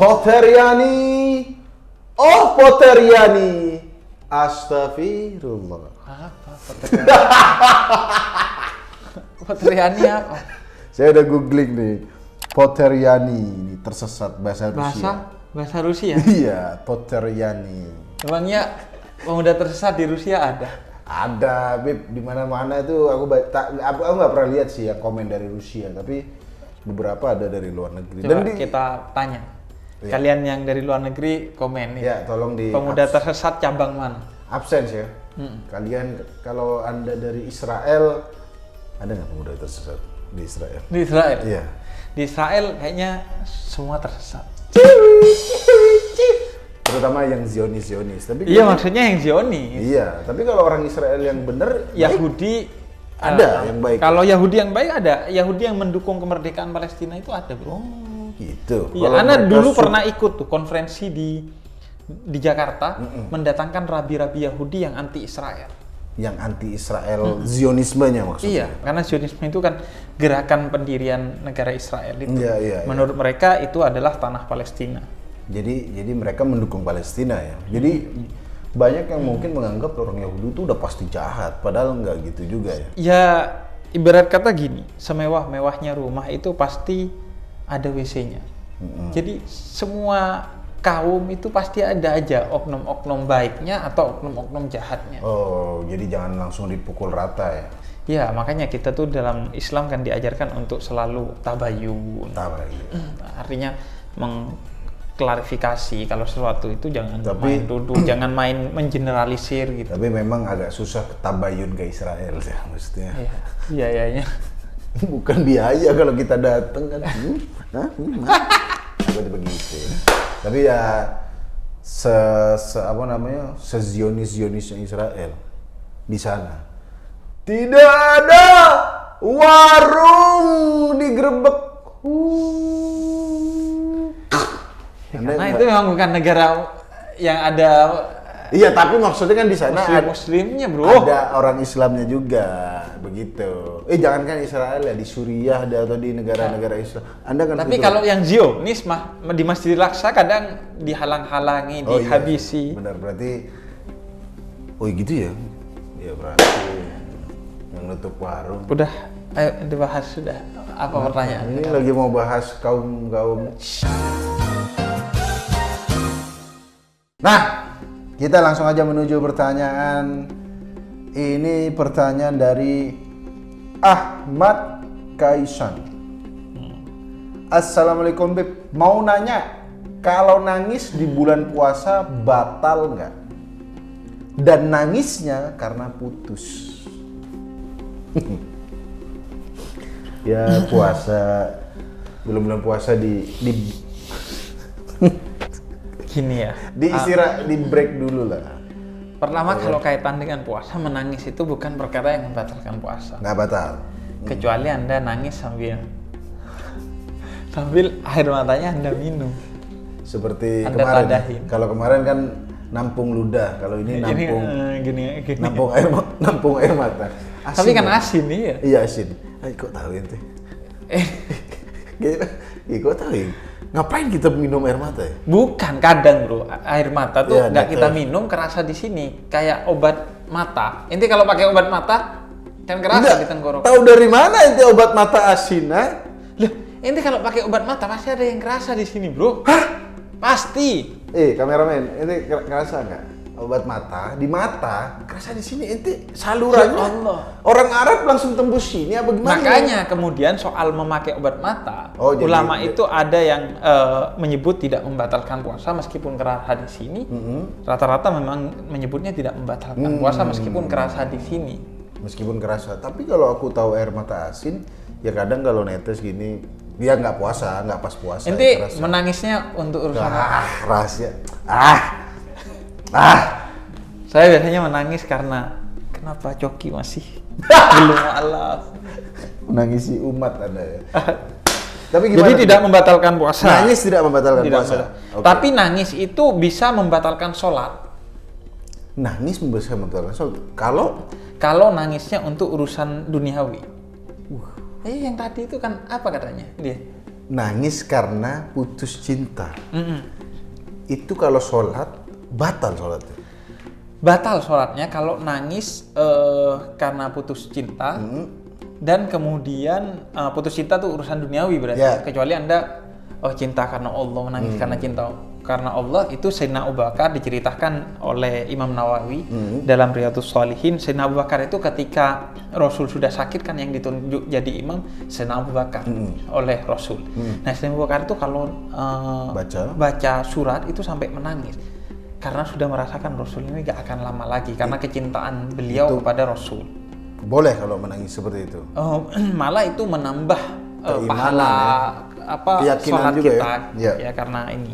Poteriani. Oh, Poteriani. Astagfirullah. Apa Poteriani? Poteriani apa? Saya udah googling nih. Poteriani ini tersesat bahasa Rusia. Bahasa Rusia? Iya, Poteriani. Emangnya pemuda tersesat di Rusia ada? Ada, Beb, di mana-mana itu aku nggak pernah lihat sih yang komen dari Rusia, tapi beberapa ada dari luar negeri. Coba kita tanya. Iya. Kalian yang dari luar negeri komen nih. Ya, tolong di Pemuda tersesat cabang mana? absen ya. Kalian kalau Anda dari Israel, ada nggak pemuda tersesat di Israel? Di Israel? Iya. Di Israel kayaknya semua tersesat. Terutama yang Zionis. Tapi Iya, maksudnya yang Zionis. Iya, tapi kalau orang Israel yang benar, Yahudi ada yang baik. Kalau Yahudi yang baik ada. Yahudi yang mendukung kemerdekaan Palestina itu ada, Bro. Gitu. Iya, Kalau Ana mereka dulu pernah ikut tuh konferensi di Jakarta mendatangkan rabi-rabi Yahudi yang anti Israel. yang anti Israel, Zionismenya maksudnya. Iya, karena Zionisme itu kan gerakan pendirian negara Israel itu. Iya. Menurut mereka itu adalah tanah Palestina. Jadi mereka mendukung Palestina ya. Jadi banyak yang mungkin menganggap orang Yahudi itu udah pasti jahat, padahal nggak gitu juga ya. Ya, ibarat kata gini, semewah-mewahnya rumah itu pasti ada WC-nya. Jadi semua kaum itu pasti ada aja oknum-oknum baiknya atau oknum-oknum jahatnya. Oh, jadi jangan langsung dipukul rata ya. Ya, makanya kita tuh dalam Islam kan diajarkan untuk selalu tabayun. Artinya mengklarifikasi kalau sesuatu itu jangan main duduk, jangan main mengeneralisir gitu. Tapi memang agak susah tabayun ke Israel ya maksudnya. Iya, biayanya. Bukan biaya kalau kita datang kan. Seperti begitu. Tapi ya sezionisnya Israel di sana. Tidak ada warung digerebek. Karena itu memang bukan negara yang ada. Iya, tapi maksudnya kan di sana Muslimnya, Bro. ada orang Islamnya juga, begitu. Jangankan Israel ya, di Suriah atau di negara-negara Islam. Anda kan. Tapi kalau yang Zionis mah di Masjidil Aqsa kadang dihalang-halangi, dihabisi. Iya, benar, berarti. Oh gitu ya? Ya berarti yang nutup warung. Udah, ayo dibahas sudah. Apa pertanyaan? Ini lagi mau bahas kaum. Nah, kita langsung aja menuju pertanyaan. Ini pertanyaan dari Ahmad Kaisan. Assalamualaikum Beb, mau nanya, kalau nangis di bulan puasa batal nggak? Dan nangisnya karena putus. Ya puasa, bulan puasa di Gini ya. di break dulu lah. Pertama kalau kaitan dengan puasa, menangis itu bukan perkara yang membatalkan puasa. Nggak batal. Kecuali Anda nangis sambil air matanya Anda minum. Seperti Anda kemarin. tadahin. Kalau kemarin kan nampung ludah, kalau ini Gini. nampung air mata. Asin. Tapi kan asin ya. Iya asin. Kok tahu ente? Kok tahu ya? Ngapain kita minum air mata ya? Bukan, kadang Bro, air mata tuh Ya, nggak kita minum kerasa di sini kayak obat mata. Inti kalau pakai obat mata kan kerasa di tenggorokan. Tahu dari mana ente obat mata asin, ha? Loh, inti kalau pakai obat mata pasti ada yang kerasa di sini, Bro. Hah? Pasti. Kameramen, ente kerasa nggak? Obat mata di mata, kerasa di sini ente salurannya. Ya Allah. Orang Arab langsung tembus sini apa gimana? Makanya kemudian soal memakai obat mata, ulama itu ada yang menyebut tidak membatalkan puasa meskipun kerasa di sini. Rata-rata memang menyebutnya tidak membatalkan puasa meskipun kerasa di sini. Meskipun kerasa. Tapi kalau aku tahu air mata asin, ya kadang kalau netes gini, dia nggak puasa, nggak pas puasa. Inti menangisnya untuk urusan rahasia. Saya biasanya menangis karena kenapa Coki masih belum mualaf. Menangisi umat Anda ya. Tapi gimana? Jadi tidak membatalkan puasa. Nangis tidak membatalkan puasa. Okay. Tapi nangis itu bisa membatalkan sholat. Nangis bisa membatalkan sholat. Kalau nangisnya untuk urusan duniawi. Yang tadi itu kan apa katanya dia? nangis karena putus cinta. Mm-mm. Itu kalau sholat, batal sholatnya. Batal sholatnya kalau nangis karena putus cinta dan kemudian putus cinta tuh urusan duniawi berarti. Ya. Kecuali Anda cinta karena Allah, menangis karena cinta karena Allah, itu Sayyidina Abu Bakar diceritakan oleh Imam Nawawi dalam Riyadhus Shalihin. Sayyidina Abu Bakar itu ketika Rasul sudah sakit kan yang ditunjuk jadi imam Sayyidina Abu Bakar oleh Rasul. Nah, Sayyidina Abu Bakar itu kalau baca surat itu sampai menangis karena sudah merasakan Rasul ini gak akan lama lagi karena kecintaan beliau kepada Rasul. Boleh kalau menangis seperti itu. Malah itu menambah pahala keyakinan sholat juga kita ya karena ini.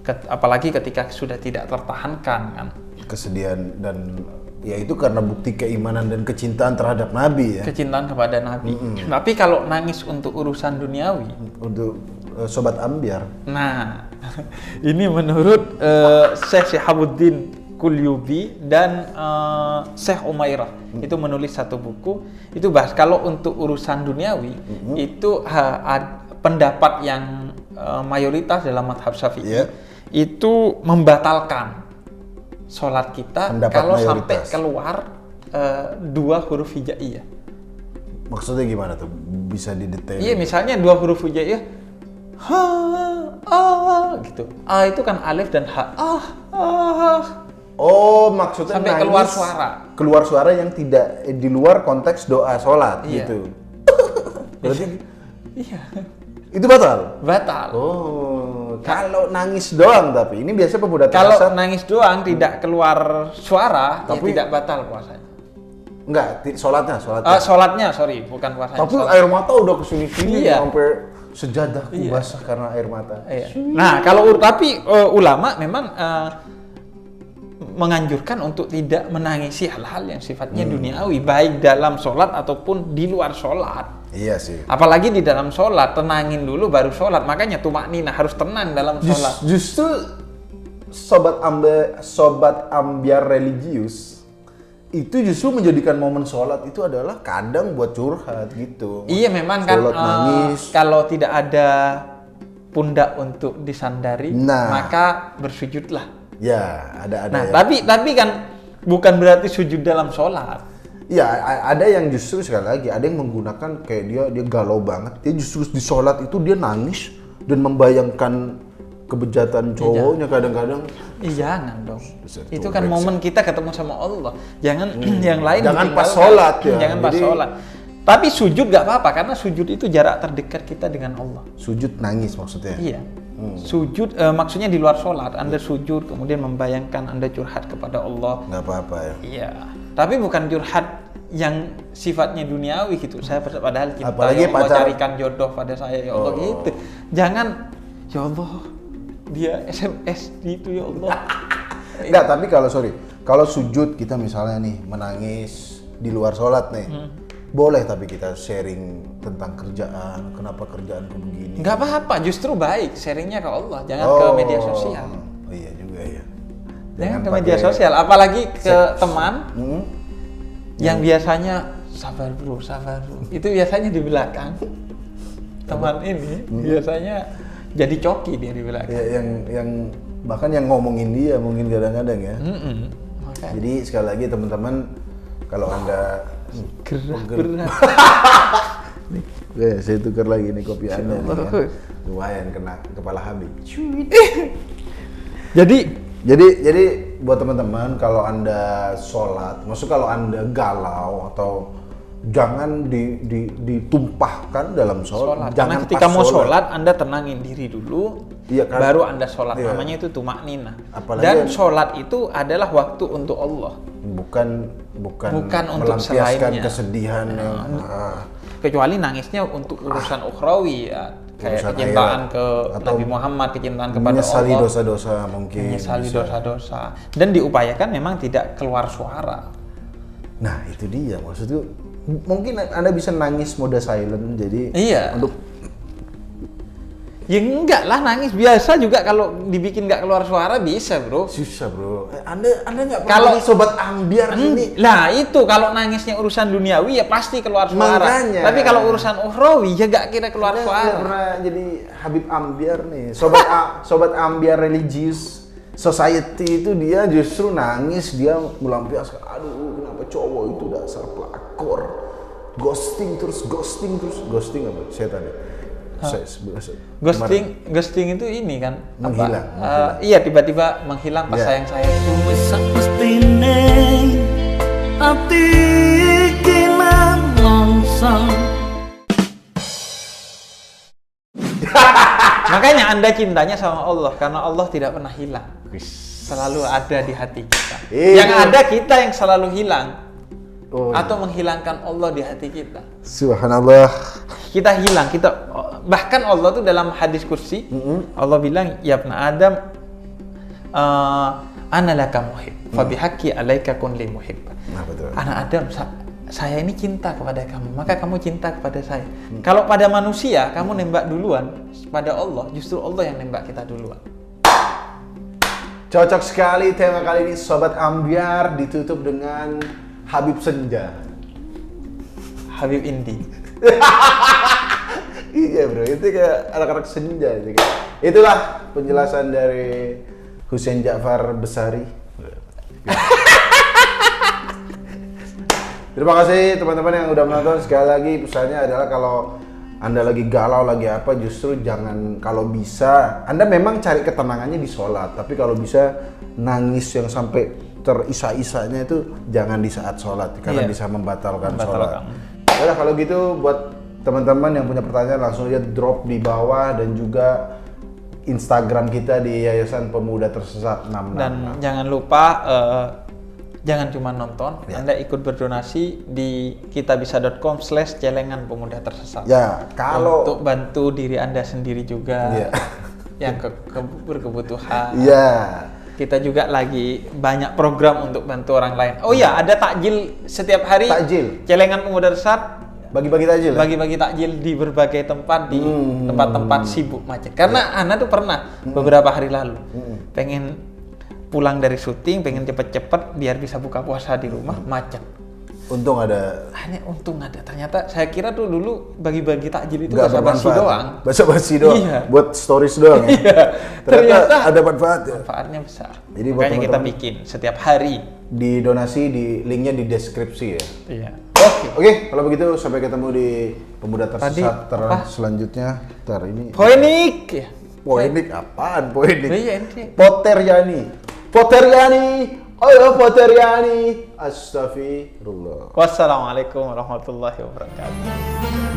Apalagi ketika sudah tidak tertahankan kan. Kesedihan dan ya itu karena bukti keimanan dan kecintaan terhadap Nabi ya. Kecintaan kepada Nabi. Tapi kalau nangis untuk urusan duniawi, untuk sobat ambyar. Nah, ini menurut Syekh Syihabuddin Qulyubi dan Syekh Umairah itu menulis satu buku itu bahas kalau untuk urusan duniawi itu pendapat yang mayoritas dalam mazhab Syafi'i itu membatalkan sholat kita pendapat kalau mayoritas. sampai keluar 2 huruf hijaiyah. Maksudnya gimana tuh? Bisa didetail? Iya, misalnya 2 huruf hijaiyah, gitu. A itu kan alif dan ha. Oh, maksudnya sampai nangis, keluar suara. Keluar suara yang tidak di luar konteks doa sholat gitu. Berarti Iya. itu batal? Batal. Oh, kalau nangis doang tapi ini biasanya pemuda Kalau terasa nangis doang tidak keluar suara, Tapi- ya tidak batal puasanya. enggak, sholatnya. Sholatnya, sorry, bukan puasanya. Tapi sholat. air mata udah kesini-sini Iya. sampai sejadahku basah karena air mata. Iya. Nah, kalau tapi ulama memang menganjurkan untuk tidak menangisi hal-hal yang sifatnya duniawi, baik dalam sholat ataupun di luar sholat. Iya sih. Apalagi di dalam sholat, tenangin dulu baru sholat. Makanya tumakninah harus tenang dalam sholat. Justru sobat ambyar religius itu justru menjadikan momen sholat itu adalah kadang buat curhat gitu. Iya, memang kan Sholat nangis. kalau tidak ada pundak untuk disandari, Nah. maka bersujudlah. Ya, ada Nah, ya. tapi kan bukan berarti sujud dalam sholat. Ya, ada yang justru sekali lagi ada yang menggunakan kayak dia galau banget. Dia justru di sholat itu dia nangis dan membayangkan kebejatan cowoknya kadang-kadang. Jangan dong. Buset, Itu tuh, kan brengsek. momen kita ketemu sama Allah. Jangan yang lain Jangan pas ditinggalkan. sholat ya. Jangan pas Jadi- sholat. Tapi sujud gak apa-apa karena sujud itu jarak terdekat kita dengan Allah. Sujud nangis maksudnya. Iya. Sujud maksudnya di luar sholat. Anda sujud kemudian membayangkan Anda curhat kepada Allah. Nggak apa-apa ya. Iya. Tapi bukan curhat yang sifatnya duniawi gitu. Saya padahal cinta, Apalagi ya Allah pacar- carikan jodoh pada saya ya Allah gitu. Jangan ya Allah dia SMS gitu ya Allah. Enggak, tapi kalau sujud kita misalnya nih menangis di luar sholat nih, boleh tapi kita sharing tentang kerjaan, kenapa kerjaanku begini. Nggak apa-apa, justru baik sharingnya ke Allah, jangan ke media sosial. Oh iya juga ya. Jangan ke media sosial, apalagi ke teman yang biasanya sabar bro. Itu biasanya di belakang. Teman ini biasanya jadi coki dia di belakang. Ya, yang bahkan yang ngomongin dia mungkin kadang-kadang ya. Makanya. Jadi sekali lagi teman-teman kalau Anda Berat. ya, saya tukar lagi nih kopi Anda nih, ya. Lumayan kena kepala Habib. Jadi buat teman-teman kalau Anda sholat, maksud kalau Anda galau atau jangan ditumpahkan dalam sholat. Karena Jangan ketika pas mau sholat, Anda tenangin diri dulu, Iya, kan? baru Anda sholat. Iya. Namanya itu tumakninah. Apalagi Dan yang- sholat itu adalah waktu untuk Allah. Bukan untuk melampiaskan selainnya. kesedihan yang Kecuali nangisnya untuk urusan ukhrawi ya. Kayak Urusan kecintaan akhirat. ke Atau Nabi Muhammad, kecintaan kepada menyesali Allah. dosa-dosa mungkin. Menyesali bisa. dosa-dosa. Dan diupayakan memang tidak keluar suara. Nah itu dia maksudku. Mungkin Anda bisa nangis mode silent, jadi Iya. untuk Ya enggak lah, nangis biasa juga kalau dibikin nggak keluar suara bisa, bro. Susah bro. Anda nggak pernah Kalau- jadi sobat ambiar ini. Lah itu kalau nangisnya urusan duniawi ya pasti keluar suara. Makanya. Tapi kalau urusan ukhrawi ya nggak kira keluar Anda nggak suara. pernah jadi Habib Ambiar nih. Sobat ambiar religius society itu dia justru nangis, dia melampiaskan, aduh kenapa cowok itu dasar pelakor. Ghosting terus. Ghosting apa? Setan ya? Ghosting itu ini kan Menghilang. iya, tiba-tiba menghilang pas Iya. sayang. Wis sak mestine ati iki nangsa. Makanya Anda cintanya sama Allah karena Allah tidak pernah hilang. Selalu ada di hati kita. Iya. Yang ada kita yang selalu hilang. Oh, Atau menghilangkan Allah di hati kita. Subhanallah. Kita hilang, bahkan Allah tuh dalam hadis kursi, Allah bilang, ya ibna Adam, ana laka muhib, fa bihaqqi alaika kun li muhib. Nah, betul. Anak Adam, saya ini cinta kepada kamu, maka kamu cinta kepada saya. Kalau pada manusia, kamu nembak duluan, pada Allah, justru Allah yang nembak kita duluan. Cocok sekali tema kali ini Sobat Ambiar, ditutup dengan Habib Senja. Habib Indi. Iya bro, itu kayak anak-anak senja itu kayak. Itulah penjelasan dari Husein Ja'far Besari. Terima kasih teman-teman yang udah menonton. Sekali lagi pesannya adalah kalau Anda lagi galau, lagi apa, justru jangan, kalau bisa Anda memang cari ketenangannya di sholat, tapi kalau bisa nangis yang sampai terisa-isanya itu jangan di saat sholat karena Iya. bisa membatalkan Membatalkan. sholat. Yaudah kalau gitu buat teman-teman yang punya pertanyaan langsung aja drop di bawah, dan juga Instagram kita di Yayasan Pemuda Tersesat 66. Dan jangan lupa jangan cuma nonton, Ya. Anda ikut berdonasi di kitabisa.com/celengan pemuda tersesat. Ya, kalau Untuk bantu diri Anda sendiri juga Iya. yang berkebutuhan. iya, Kita juga lagi banyak program untuk bantu orang lain. Oh iya, ada takjil setiap hari. Takjil. Celengan pemuda tersesat bagi-bagi takjil. Ya? bagi-bagi takjil di berbagai tempat, di tempat-tempat sibuk macet. Karena Iya. Ana tuh pernah beberapa hari lalu pengen pulang dari syuting, pengen cepet-cepet biar bisa buka puasa di rumah, macet. Untung ada Hanya untung ada. Ternyata saya kira tuh dulu bagi-bagi takjil itu nggak basa-basi bermanfaat. doang. Basa-basi doang. Iya. Buat stories doang. Ya? Iya. Ternyata ada manfaat ya. Manfaatnya besar. Jadi buat Makanya kita teman-teman- bikin setiap hari. Di donasi di linknya di deskripsi ya. Iya. Oke, kalau begitu sampai ketemu di Pemuda Tadi Tersesat apa? selanjutnya. Ini Poenik. Ya. poenik apaan poenik? Iya, ente. Poteriani, ayo Poteriani. Astagfirullah. Wassalamualaikum warahmatullahi wabarakatuh.